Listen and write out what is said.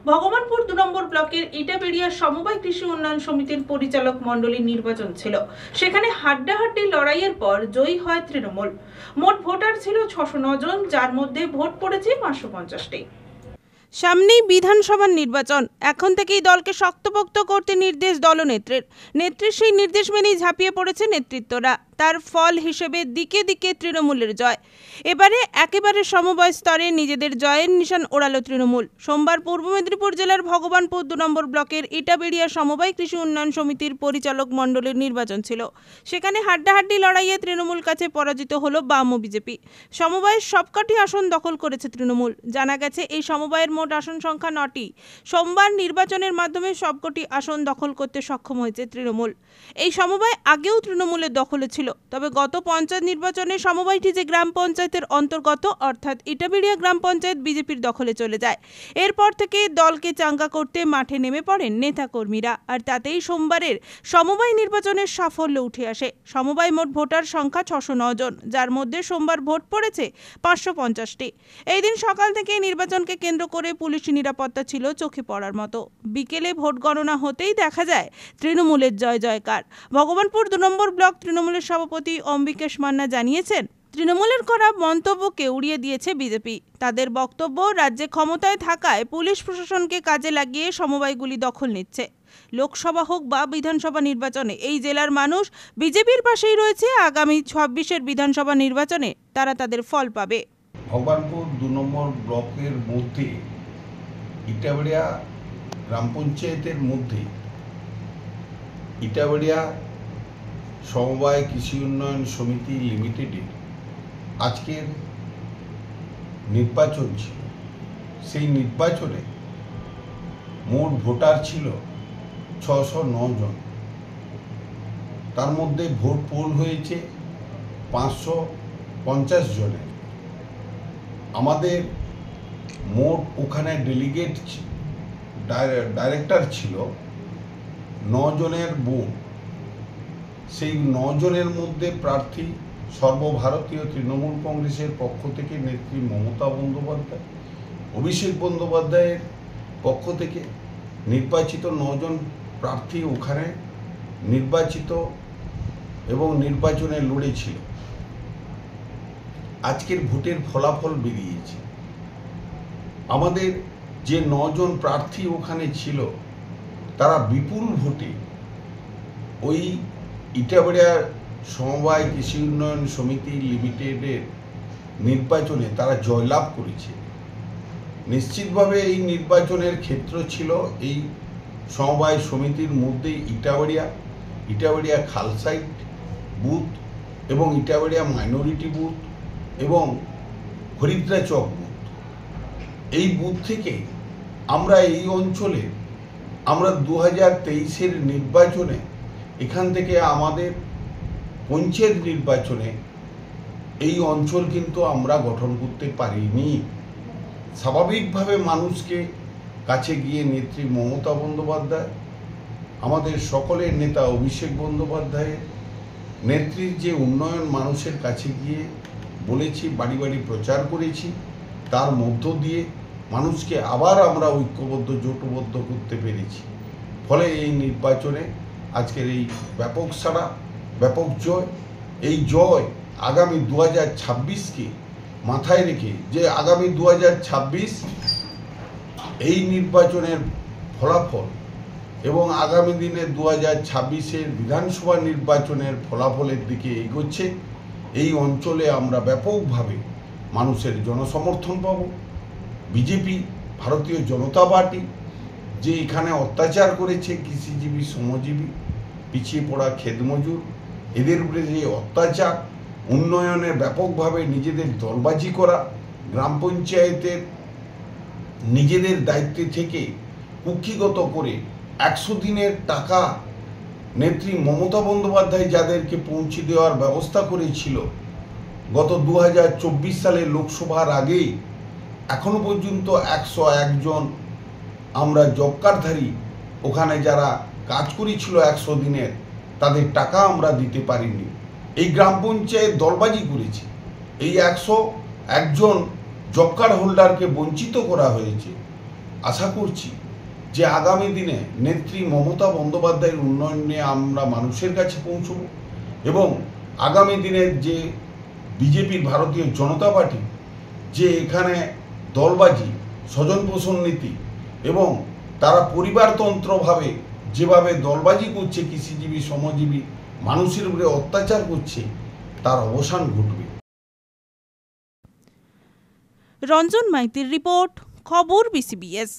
ভগবানপুর ২ নম্বর ব্লকের ইটাবেড়িয়া সমবায় কৃষি উন্নয়ন সমিতির পরিচালক মণ্ডলীর নির্বাচন ছিল। সেখানে হাড্ডাহাড্ডি লড়াইয়ের পর জয়ী হয় তৃণমূল। মোট ভোটার ছিল ৬০৯ জন, যার মধ্যে ভোট পড়েছে ৫৫০টি। সামনেই বিধানসভার নির্বাচন, এখন থেকেই দলকে শক্তপোক্ত করতে নির্দেশ দলনেত্রীর। নেত্রীর সেই নির্দেশ মেনেই ঝাঁপিয়ে পড়েছে নেতৃত্বরা। তার ফল হিসেবে দিকে দিকে তৃণমূলের জয়। এবারে একেবারে সমবায় স্তরে নিজেদের জয়ের নিশান ওড়ালো তৃণমূল। সোমবার পূর্ব মেদিনীপুর জেলার ভগবানপুর ২ নম্বর ব্লকের ইটাবেড়িয়া সমবায় কৃষি উন্নয়ন সমিতির পরিচালক মণ্ডলীর নির্বাচন ছিল। সেখানে হাড্ডাহাড্ডি লড়াইয়ে তৃণমূল কাছে পরাজিত হলো বাম ও বিজেপি। সমবায়ের সবকটি আসন দখল করেছে তৃণমূল। জানা গেছে এই সমবায়ের মোট আসন সংখ্যা ৯টি। সোমবার নির্বাচনের মাধ্যমে সবকটি আসন দখল করতে সক্ষম হয়েছে তৃণমূল। এই সমবায় আগেও তৃণমূলের দখলে ছিল, তবে গত পঞ্চায়েত নির্বাচনে সমবায়টি যে গ্রাম পঞ্চায়েতের অন্তর্গত অর্থাৎ ইটাবেড়িয়া গ্রাম পঞ্চায়েত বিজেপির দখলে চলে যায়। এরপর থেকে দলকে চাঙ্গা করতে মাঠে নেমে পড়েন নেতাকর্মীরা, আর তাতেই সোমবারের সমবায় নির্বাচনের সাফল্য উঠে আসে। সমবায় মোট ভোটার সংখ্যা ৬০৯ জন, যার মধ্যে সোমবার ভোট পড়েছে ৫৫০টি। এই দিন সকাল থেকে নির্বাচনকে কেন্দ্র করে পুলিশি নিরাপত্তা ছিল চোখে পড়ার মতো। বিকেলে ভোট গণনা হতেই দেখা যায় তৃণমূলের জয় জয়কার। ভগবানপুর ২ নম্বর ব্লক তৃণমূলের সভাপতি অম্বিকেশ মান্না জানিয়েছেন, তৃণমূলের করা মন্তব্যকে উড়িয়ে দিয়েছে বিজেপি। তাদের বক্তব্য, রাজ্যে ক্ষমতায় থাকায় পুলিশ প্রশাসনকে কাজে লাগিয়ে সমবায়গুলি দখল নিচ্ছে। লোকসভা হোক বা বিধানসভা নির্বাচনে এই জেলার মানুষ বিজেপির পাশেই রয়েছে। আগামী ২৬-এর বিধানসভা নির্বাচনে তারা তাদের ফল পাবে। ভগবানপুর ২ নম্বর ব্লকের মধ্যে ইটাবেড়িয়া গ্রাম পঞ্চায়েতের মধ্যে ইটাবেড়িয়া সমবায় কৃষি উন্নয়ন সমিতি লিমিটেডের আজকের নির্বাচন ছিল। সেই নির্বাচনে মোট ভোটার ছিল ৬০৯ জন। তার মধ্যে ভোট পোল হয়েছে ৫৫০ জনের। আমাদের মোট ওখানে ডেলিগেট ডাইরেক্টর ছিল ৯ জনের বোন। সেই ৯ জনের মধ্যে প্রার্থী সর্বভারতীয় তৃণমূল কংগ্রেসের পক্ষ থেকে নেত্রী মমতা বন্দ্যোপাধ্যায়, অভিষেক বন্দ্যোপাধ্যায়ের পক্ষ থেকে নির্বাচিত ৯ জন প্রার্থী ওখানে নির্বাচিত এবং নির্বাচনে লড়েছিল। আজকের ভোটের ফলাফল বেরিয়েছে। আমাদের যে ৯ জন প্রার্থী ওখানে ছিল তারা বিপুল ভোটে ওই ইটাবেড়িয়া সমবায় কৃষি উন্নয়ন সমিতি লিমিটেডের নির্বাচনে তারা জয়লাভ করেছে। নিশ্চিতভাবে এই নির্বাচনের ক্ষেত্র ছিল এই সমবায় সমিতির মধ্যে ইটাবেড়িয়া খালসাইট বুথ এবং ইটাবেড়িয়া মাইনরিটি বুথ এবং হরিদ্রা চক বুথ। এই বুথ থেকে আমরা এই অঞ্চলে আমরা ২০২৩-এর নির্বাচনে এখান থেকে আমাদের পঞ্চায়েত নির্বাচনে এই অঞ্চল কিন্তু আমরা গঠন করতে পারিনি। স্বাভাবিকভাবে মানুষকে কাছে গিয়ে নেত্রী মমতা বন্দ্যোপাধ্যায়, আমাদের সকলের নেতা অভিষেক বন্দ্যোপাধ্যায়ের নেত্রীর যে উন্নয়ন মানুষের কাছে গিয়ে বলেছি, বাড়ি বাড়ি প্রচার করেছি, তার মধ্য দিয়ে মানুষকে আবার আমরা ঐক্যবদ্ধ জোটবদ্ধ করতে পেরেছি। ফলে এই নির্বাচনে আজকের এই ব্যাপক সাড়া, ব্যাপক জয়। এই জয় আগামী ২০২৬-কে মাথায় রেখে, যে আগামী ২০২৬ এই নির্বাচনের ফলাফল এবং আগামী দিনে ২০২৬-এর বিধানসভা নির্বাচনের ফলাফলের দিকে এগোচ্ছে। এই অঞ্চলে আমরা ব্যাপকভাবে মানুষের জনসমর্থন পাব। বিজেপি, ভারতীয় জনতা পার্টি যে এখানে অত্যাচার করেছে কৃষিজীবী, শ্রমজীবী, পিছিয়ে পড়া ক্ষেতমজুর, এদের উপরে যে অত্যাচার, উন্নয়নের ব্যাপকভাবে নিজেদের দলবাজি করা, গ্রাম পঞ্চায়েতের নিজেদের দায়িত্বে থেকে কুক্ষিগত করে ১০০ দিনের টাকা নেত্রী মমতা বন্দ্যোপাধ্যায় যাদেরকে পৌঁছে দেওয়ার ব্যবস্থা করেছিল গত ২০২৪ সালে লোকসভার আগেই, এখনো পর্যন্ত ১০১ জন আমরা জব কার্ডধারী ওখানে যারা কাজ করেছিল ১০০ দিনের, তাদের টাকা আমরা দিতে পারিনি। এই গ্রাম পঞ্চায়েত দলবাজি করেছে। এই ১০১ জন জব কার্ড হোল্ডারকে বঞ্চিত করা হয়েছে। আশা করছি যে আগামী দিনে নেত্রী মমতা বন্দ্যোপাধ্যায়ের উন্নয়ন নিয়ে আমরা মানুষের কাছে পৌঁছব এবং আগামী দিনের যে বিজেপির ভারতীয় জনতা পার্টি যে এখানে দলবাজি স্বজন পোষণ নীতি এবং তারা পরিবারতন্ত্রভাবে যেভাবে দলবাজি করছে, কৃষিজীবী শ্রমজীবী মানুষের উপরে অত্যাচার করছে, তার অবসান ঘটবে। রঞ্জন মাইতির রিপোর্ট, খবর BCBS।